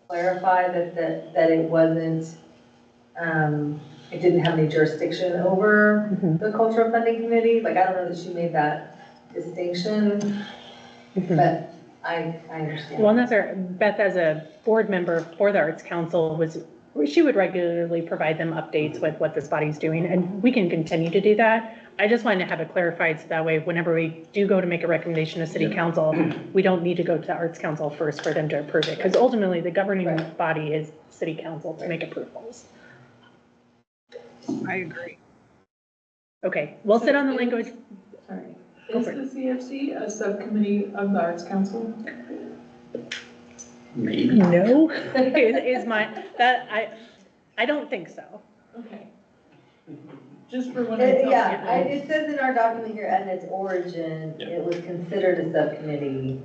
clarify that it wasn't, it didn't have any jurisdiction over the Cultural Funding Committee. Like, I don't know that she made that distinction, but I understand. Well, and that's our, Beth as a board member for the Arts Council she would regularly provide them updates with what this body's doing, and we can continue to do that. I just wanted to have it clarified so that way whenever we do go to make a recommendation to City Council, we don't need to go to the Arts Council first for them to approve it, because ultimately the governing body is City Council to make approvals. I agree. Okay, we'll sit on the language. Sorry. Is the CFC a subcommittee of the Arts Council? Maybe. No, is my, I don't think so. Okay. Just for when I tell Yeah, people. it says in our document here, at its origin, it was considered a subcommittee.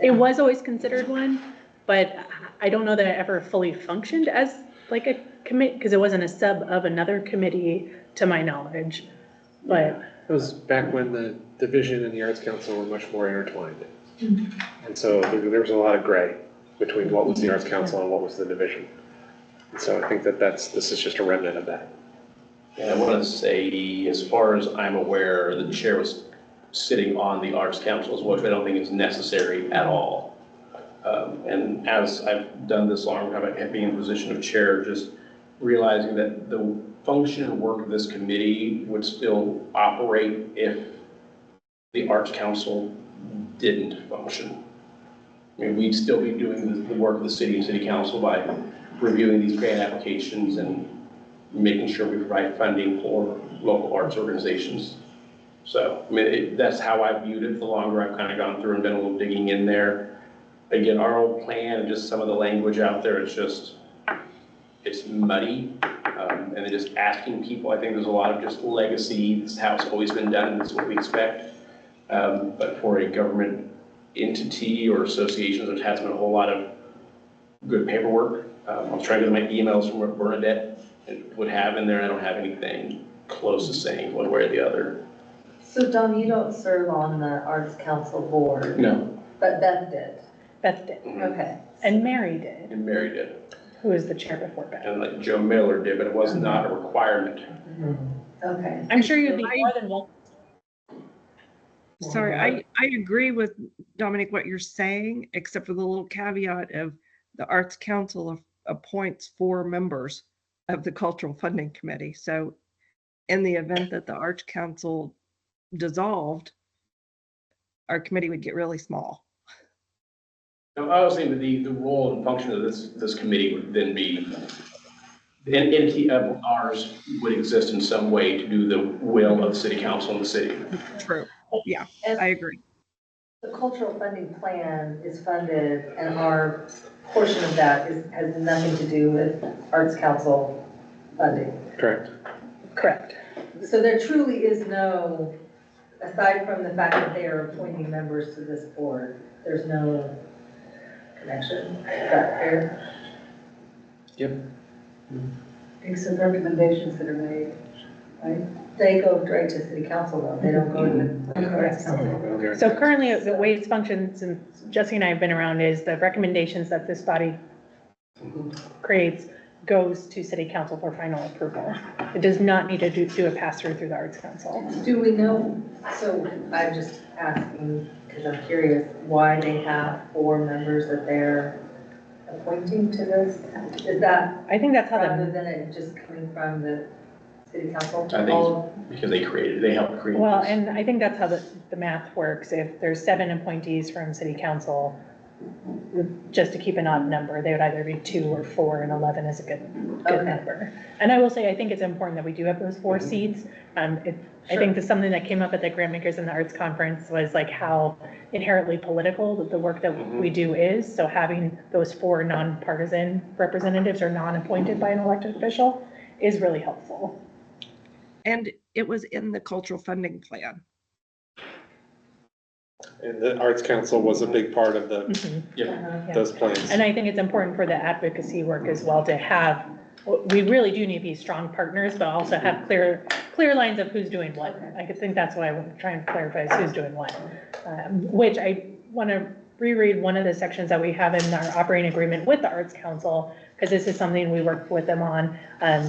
It was always considered one, but I don't know that it ever fully functioned as like a commit, because it wasn't a sub of another committee to my knowledge, but. It was back when the division and the Arts Council were much more intertwined. And so there was a lot of gray between what was the Arts Council and what was the division. And so I think this is just a remnant of that. And I want to say, as far as I'm aware, the chair was sitting on the Arts Council as well, which I don't think is necessary at all. And as I've done this long time, being in the position of chair, just realizing that the function and work of this committee would still operate if the Arts Council didn't function. I mean, we'd still be doing the work of the city and city council by reviewing these grant applications and making sure we provide funding for local arts organizations. So, I mean, that's how I viewed it. The longer I've kind of gone through and been a little digging in there. Again, our old plan and just some of the language out there, it's muddy. And then just asking people, I think there's a lot of just legacy. This is how it's always been done, and this is what we expect. But for a government entity or association, there hasn't been a whole lot of good paperwork. I was trying to get my emails from what Bernadette would have in there, and I don't have anything close to saying one way or the other. So Don, you don't serve on the Arts Council board? No. But Beth did? Beth did. Okay. And Mary did. And Mary did. Who was the chair before Beth. And like Joe Miller did, but it was not a requirement. Okay. I'm sure you'd be more than welcome. Sorry, I agree with Dominic what you're saying, except for the little caveat of the Arts Council appoints 4 members of the Cultural Funding Committee. So in the event that the Arts Council dissolved, our committee would get really small. Now, I was saying that the role and function of this committee would then be an entity of ours would exist in some way to do the will of city council in the city. True. Yeah, And I agree. the cultural funding plan is funded, and our portion of that has nothing to do with Arts Council funding. Correct. Correct. So there truly is no, aside from the fact that they are appointing members to this board, there's no connection. Is that fair? Except recommendations that are made, right? They go straight to city council though, they don't go to the Arts Council. So currently, the way it functions, and Jesse and I have been around, is the recommendations that this body creates goes to city council for final approval. It does not need to do a pass-through through the Arts Council. Do we know, so I'm just asking, because I'm curious, why they have 4 members that they're appointing to this? Is that I think that's how rather the, than it just coming from the city council? I think because they helped create well, this. and I think that's how the math works. If there's 7 appointees from city council, just to keep an odd number, they would either be 2 or 4, and 11 is a good Okay. number. And I will say, I think it's important that we do have those 4 seats. I think that's something that came up at the Grant Makers and the Arts Conference was like how inherently political the work that we do is. So having those 4 nonpartisan representatives or non-appointed by an elected official is really helpful. And it was in the cultural funding plan. And the Arts Council was a big part of Yeah. those plans. And I think it's important for the advocacy work as well to have, we really do need these strong partners, but also have clear lines of who's doing what. I think that's what I'm trying to clarify is who's doing what. Which I want to reread one of the sections that we have in our operating agreement with the Arts Council, because this is something we worked with them on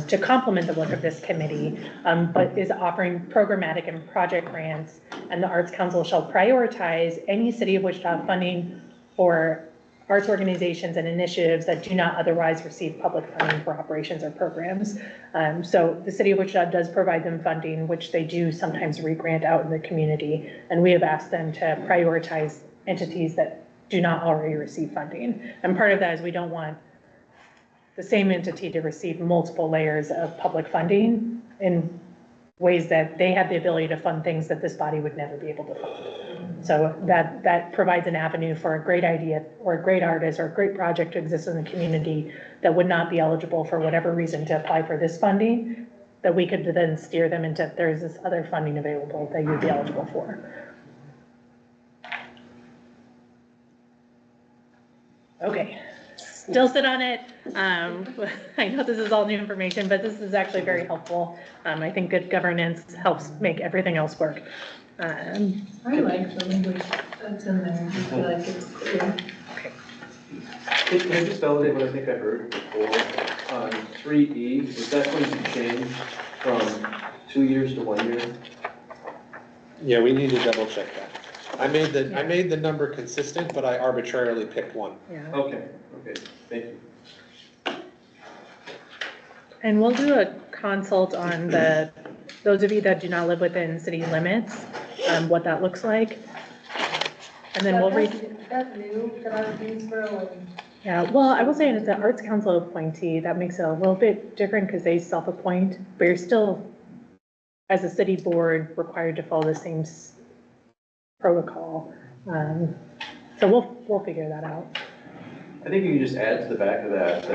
to complement the work of this committee, but is offering programmatic and project grants, and the Arts Council shall prioritize any City of Wichita funding for arts organizations and initiatives that do not otherwise receive public funding for operations or programs. So the City of Wichita does provide them funding, which they do sometimes re-grant out in the community, and we have asked them to prioritize entities that do not already receive funding. And part of that is we don't want the same entity to receive multiple layers of public funding in ways that they have the ability to fund things that this body would never be able to fund. So that provides an avenue for a great idea or a great artist or a great project to exist in the community that would not be eligible for whatever reason to apply for this funding, that we could then steer them into, there's this other funding available that you'd be eligible for. Okay, still sit on it. I know this is all new information, but this is actually very helpful. I think good governance helps make everything else work. I like the language that's in there, I feel like it's clear. Can I just validate what I think I heard before? On 3E, is that going to change from 2 years to 1 year? Yeah, we need to double check that. I made the number consistent, but I arbitrarily picked one. Yeah. Okay, thank you. And we'll do a consult on those of you that do not live within city limits, what that looks like. And then we'll read. That's new that I was used for. Yeah, well, I will say it's an Arts Council appointee. That makes it a little bit different because they self-appoint, but you're still, as a city board, required to follow the same protocol. So we'll figure that out. I think you can just add to the back of that,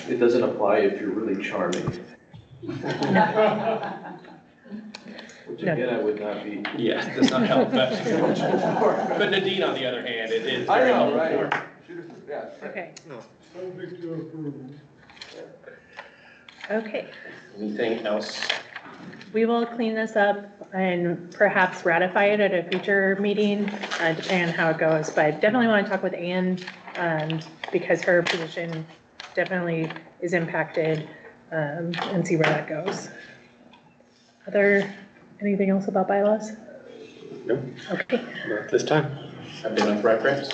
it doesn't apply if you're really charming. Which again, I would not be. Yeah, does not help that too much. But Nadine, on the other hand, it is. I very know, helpful. right? Yeah. Okay. Subject to approval. Okay. Anything else? We will clean this up and perhaps ratify it at a future meeting, depending on how it goes. But definitely want to talk with Anne, because her position definitely is impacted, and see where that goes. Anything else about bylaws? Nope, Okay. not this time. Have they done correct grants?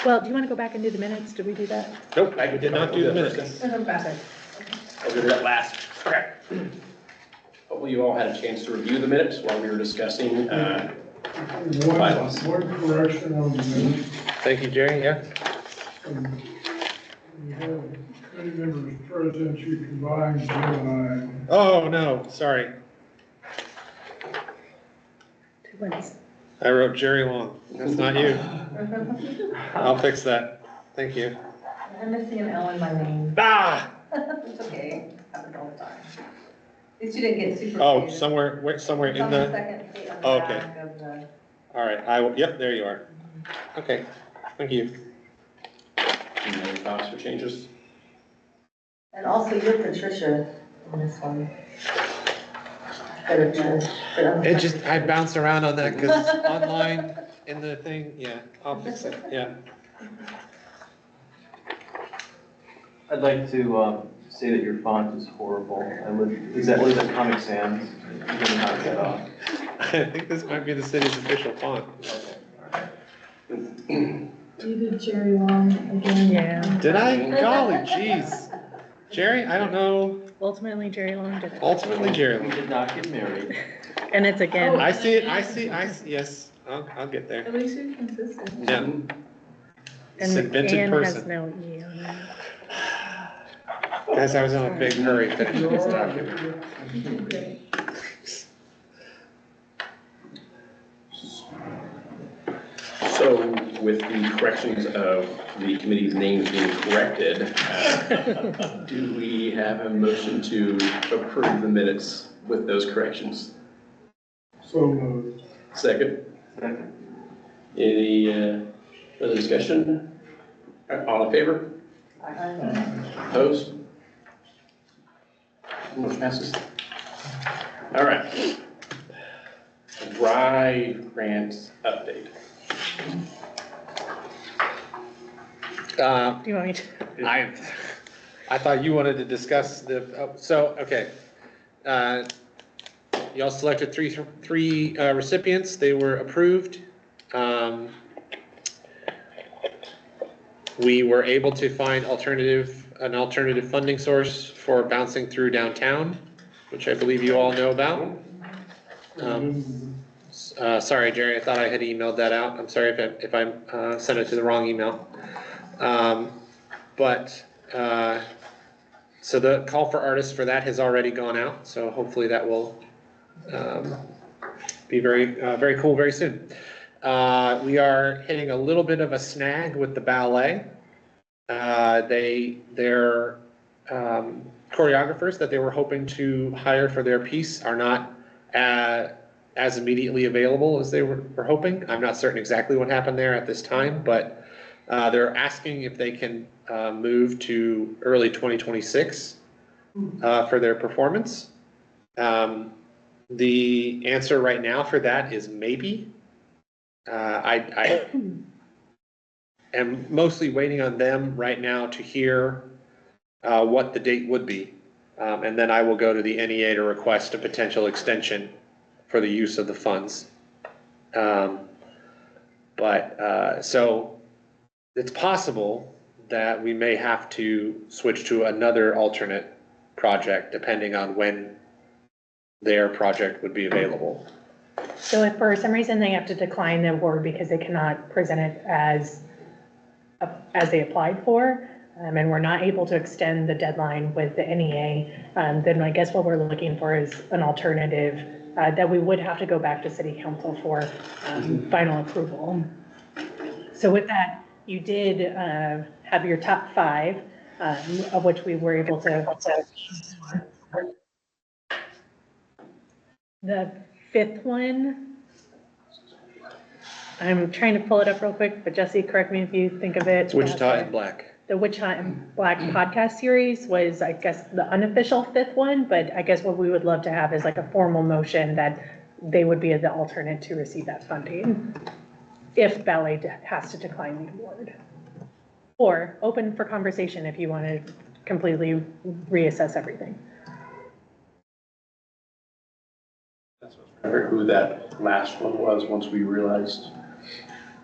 Well, do you want to go back and do the minutes? Did we do that? Nope, we did not do the minutes. I'll do that last. Okay. Hopefully you all had a chance to review the minutes while we were discussing, bylaws. One correction on the minute. Thank you, Jerry, yeah. We have Members present, you combined Jim and Oh, no, sorry. I wrote Jerry Long. That's not you. I'll fix that. Thank you. I'm missing an L in my name. Ah! It's okay, happens all the time. At least you didn't get super. Oh, creative. somewhere It's in on the the, second page, on the Oh, okay. back of the. all right, yep, there you are. Okay, thank you. Any other thoughts or changes? And also you're Patricia in this one. Better Trish, but I'm- It just, I bounce around on that because online in the thing, yeah, I'll fix it, yeah. I'd like to say that your font is horrible. Is that Comic Sans? You're gonna knock that off. I think this might be the city's official font. You did Jerry Long again. Yeah. Did I? Golly, jeez. Jerry, I don't know. Ultimately, Jerry Long did it. Ultimately, Jerry. We did not get married. And it's again. Oh, I see it, yes, I'll get there. At least you're consistent. Yeah. And It's invented Ann has person. no E on it. Guys, I was in a big hurry finishing this document. Great. So with the corrections of the committee's names being corrected, do we have a motion to approve the minutes with those corrections? so moved. Second? Second. Any further discussion? All in favor? Opposed? Motion passes. All right. Drive grants update. Do you want me to? I thought you wanted to discuss okay. Y'all selected three recipients. They were approved. We were able to find an alternative funding source for bouncing through downtown, which I believe you all know about. Sorry, Jerry, I thought I had emailed that out. I'm sorry if I sent it to the wrong email. So the call for artists for that has already gone out, so hopefully that will be very cool very soon. We are hitting a little bit of a snag with the ballet. Their choreographers that they were hoping to hire for their piece are not as immediately available as they were hoping. I'm not certain exactly what happened there at this time, but they're asking if they can move to early 2026 for their performance. The answer right now for that is maybe. I am mostly waiting on them right now to hear what the date would be. And then I will go to the NEA to request a potential extension for the use of the funds. So it's possible that we may have to switch to another alternate project depending on when their project would be available. So if for some reason they have to decline the award because they cannot present it as they applied for, and we're not able to extend the deadline with the NEA, then I guess what we're looking for is an alternative that we would have to go back to city council for final approval. So with that, you did have your top 5, of which we were able to. The 5th one, I'm trying to pull it up real quick, but Jesse, correct me if you think of it. It's Wichita in Black. The Wichita in Black podcast series was, I guess, the unofficial 5th one, but I guess what we would love to have is like a formal motion that they would be the alternate to receive that funding if ballet has to decline the award. Or open for conversation if you want to completely reassess everything. Remember who that last one was once we realized,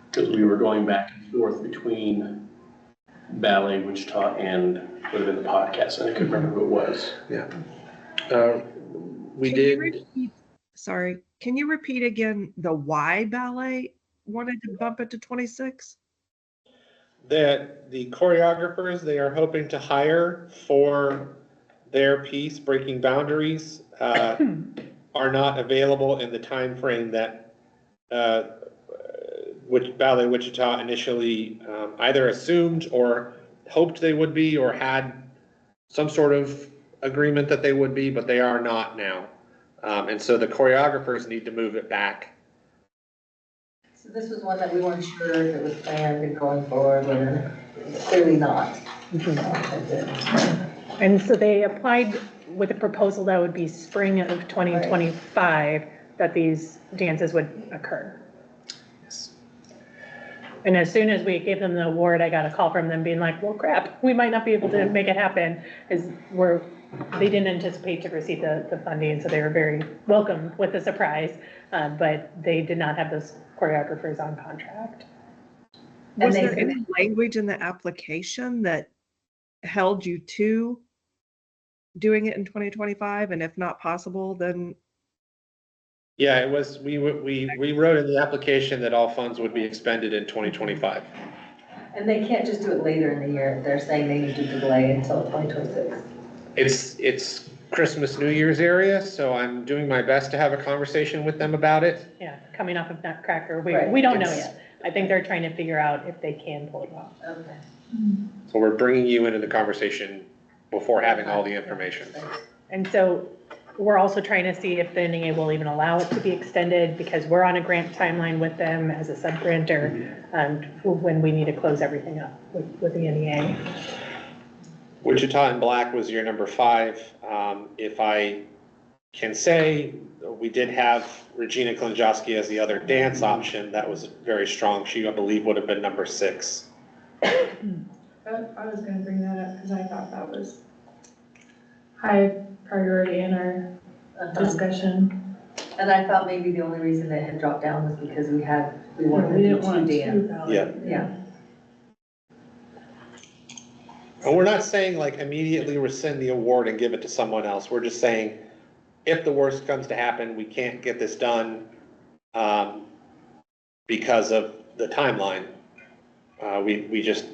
because we were going back and forth between Ballet, Wichita, and would have been the podcast, and I couldn't remember who it was. Yeah. Sorry, can you repeat again the why ballet wanted to bump it to 26? that the choreographers they are hoping to hire for their piece, Breaking Boundaries, are not available in the time frame that which Ballet Wichita initially either assumed or hoped they would be, or had some sort of agreement that they would be, but they are not now. And so the choreographers need to move it back. So this was one that we weren't sure if it was planned and going forward, or clearly not. And so they applied with a proposal that would be spring of 2025, that these dances would occur. And as soon as we gave them the award, I got a call from them being like, well, crap, we might not be able to make it happen, they didn't anticipate to receive the funding, so they were very welcome with the surprise, but they did not have those choreographers on contract. Was there any language in the application that held you to doing it in 2025? And if not possible, then Yeah, it was, we wrote in the application that all funds would be expended in 2025. And they can't just do it later in the year, they're saying they need to delay until 2026. It's Christmas, New Year's area, so I'm doing my best to have a conversation with them about it. Yeah, coming off of Nutcracker, Right. we don't know yet. I think they're trying to figure out if they can pull it off. Okay. So we're bringing you into the conversation before having all the information. And so we're also trying to see if the NEA will even allow it to be extended, because we're on a grant timeline with them as a sub-grantor, when we need to close everything up with the NEA. Wichita in Black was your number 5. If I can say, we did have Regina Klinjowski as the other dance option. That was very strong. She, I believe, would have been number 6. I was gonna bring that up because I thought that was high priority in our discussion. And I thought maybe the only reason it had dropped down was because we We wanted to didn't do want 2 to dance. validate. Yeah. And we're not saying like immediately rescind the award and give it to someone else. We're just saying, if the worst comes to happen, we can't get this done because of the timeline. We just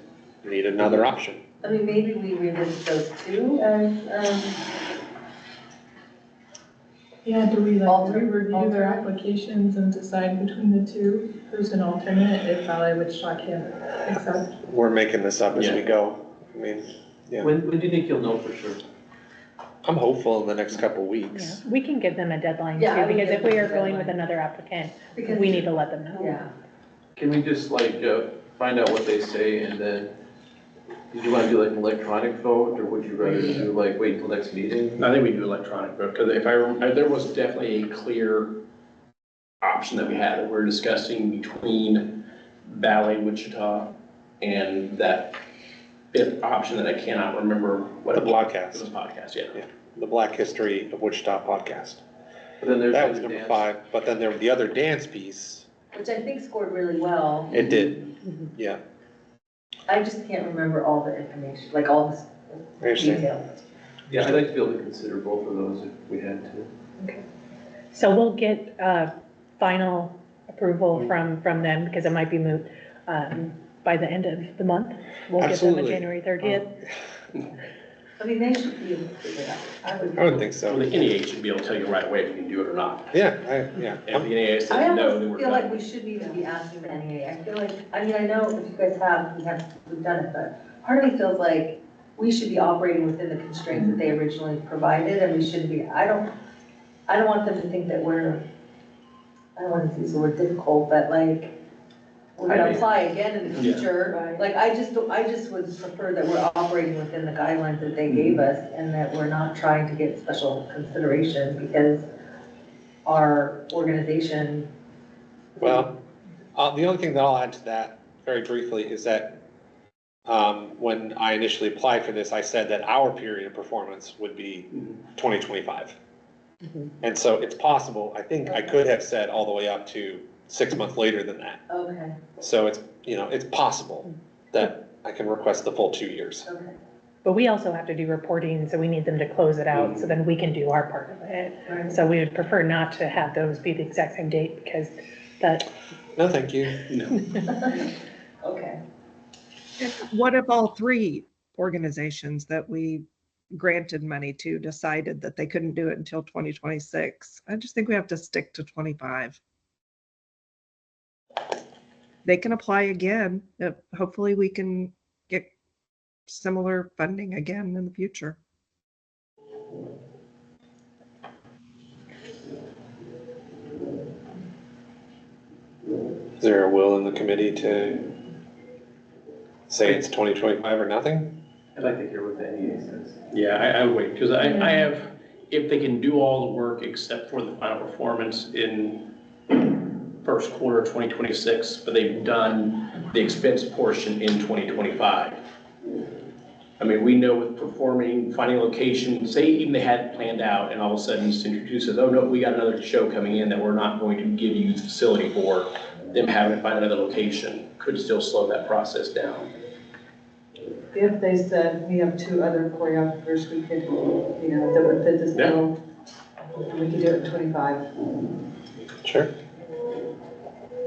need another option. I mean, maybe we revisit those 2 as, Yeah, do we like re-review Alter. their applications and decide between the 2 who's an alternate if Ballet Wichita can't accept? We're making this up as we go. I mean, yeah. When do you think you'll know for sure? I'm hopeful in the next couple Yeah, weeks. we can give them a deadline Yeah, I too, would because give if we them a are going with deadline. another applicant, because, we need to let them know. yeah. Can we just find out what they say and then, did you want to do like an electronic vote or would you rather do wait until next meeting? I think we do electronic vote, because if there was definitely a clear option that we had, that we're discussing between Ballet Wichita and that 5th option that I cannot remember what The it was. podcast. It was podcast, yeah. The Black History of Wichita podcast. But then there's That the was number dance. 5, but then there was the other dance piece. Which I think scored really well. It did, yeah. I just can't remember all the information, like all I the understand. details. Yeah, I'd like to be able to consider both of those if we had to. So we'll get final approval from them, because it might be moot, by the end of the month. We'll give them a Absolutely. January 30th. I mean, they should be able to figure it out. I would think So so. the NEA should be able to tell you right away if you can do it or not. Yeah, yeah. If the NEA I says no, then almost we're feel like done. we shouldn't even be asking the NEA. I feel like, I mean, I know if you guys we've done it, but part of me feels like we should be operating within the constraints that they originally provided, and we shouldn't be, I don't want them to think that I don't want to use the word difficult, but like, we're gonna apply again in the Yeah. future. Like, I just would prefer that we're operating within the guidelines that they gave us, and that we're not trying to get special consideration because our organization. Well, the only thing that I'll add to that very briefly is that when I initially applied for this, I said that our period of performance would be 2025. And so it's possible, I think I could have said all the way up to 6 months later than that. Okay, So it's possible that I can request the full 2 years. okay. But we also have to do reporting, so we need them to close it out, so then we can do our part of it. Right. So we would prefer not to have those be the exact same date, because that, No, thank you. No. Okay. And what if all three organizations that we granted money to decided that they couldn't do it until 2026? I just think we have to stick to 25. They can apply again. Hopefully we can get similar funding again in the future. Is there a will in the committee to say it's 2025 or nothing? I'd like to hear what the NEA says. Yeah, I would wait, because I have, if they can do all the work except for the final performance in first quarter of 2026, but they've done the expense portion in 2025. I mean, we know with performing, finding location, say even they had it planned out and all of a sudden Century says, oh no, we got another show coming in that we're not going to give you the facility for, them having to find another location could still slow that process down. If they said, we have 2 other choreographers, we could, you know, that would fit this bill, and we could do it in 25. Sure.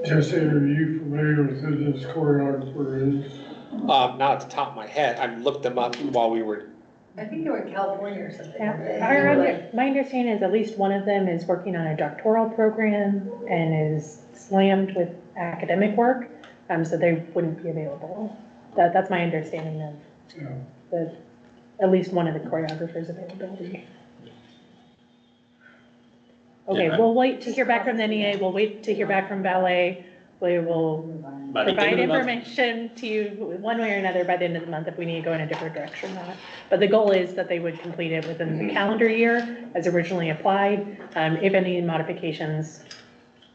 Jesse, are you familiar with who this choreographer is? Not at the top of my head. I looked them up while we were, I think they were in California or something. Yeah. weren't they? My understanding is at least one of them is working on a doctoral program and is slammed with academic work, so they wouldn't be available. That's my understanding of the, at least one of the choreographers' availability. Okay, Yeah. we'll wait to hear back from the NEA, we'll wait to hear back from ballet. We will By the end provide of the month. information to you one way or another by the end of the month if we need to go in a different direction or not. But the goal is that they would complete it within the calendar year as originally applied. If any modifications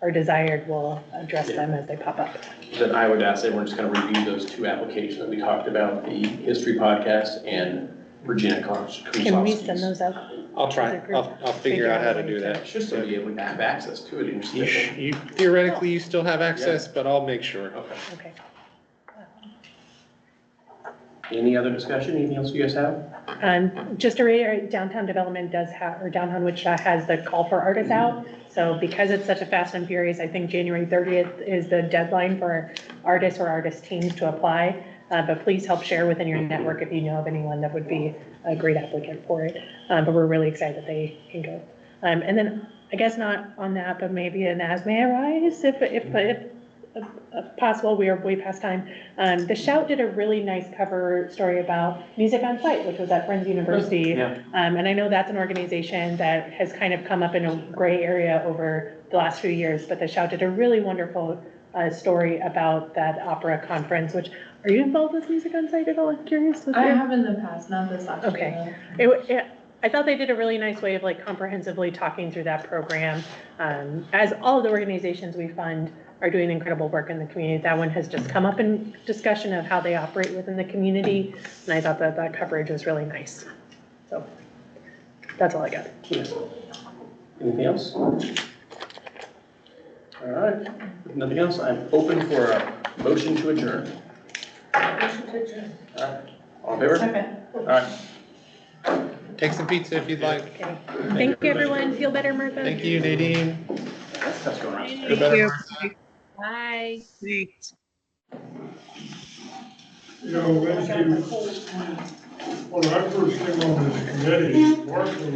are desired, we'll address them as they pop up. Then I would ask everyone just kind of review those 2 applications that we talked about, the history podcast and Regina Kozlowski's. Can we send those out? I'll try, I'll figure out how to do that. Should still be able to have access to it. You theoretically, you still have access, but I'll make sure. Okay. Okay. Any other discussion? Anything else you guys have? Just to reiterate, downtown development does have, or downtown Wichita has the call for artists out. So because it's such a fast and furious, I think January 30th is the deadline for artists or artist teams to apply. But please help share within your network if you know of anyone that would be a great applicant for it. But we're really excited that they can go. And then I guess not on that, but maybe an as may arise if possible. We are way past time. The Shout did a really nice cover story about music on site, which was at Friends University. Yeah. And I know that's an organization that has kind of come up in a gray area over the last few years, but the Shout did a really wonderful story about that opera conference, which, are you involved with music on site at all? I'm curious. I have in the past, not this actually. Okay. I thought they did a really nice way of like comprehensively talking through that program. As all of the organizations we fund are doing incredible work in the community, that one has just come up in discussion of how they operate within the community. And I thought that coverage was really nice. So that's all I got. Yes. Anything else? All right. If nothing else, I'm open for a motion to adjourn. Motion to adjourn. All right. All in favor? Second. All right. Take some pizza if you'd like. Okay. Thank you, everyone. Feel better, Martha. Thank you, Nadine. That's going on. Feel better, you. Martha. Bye. Thanks. You know, Lindsay, when I first came on this committee, Mark was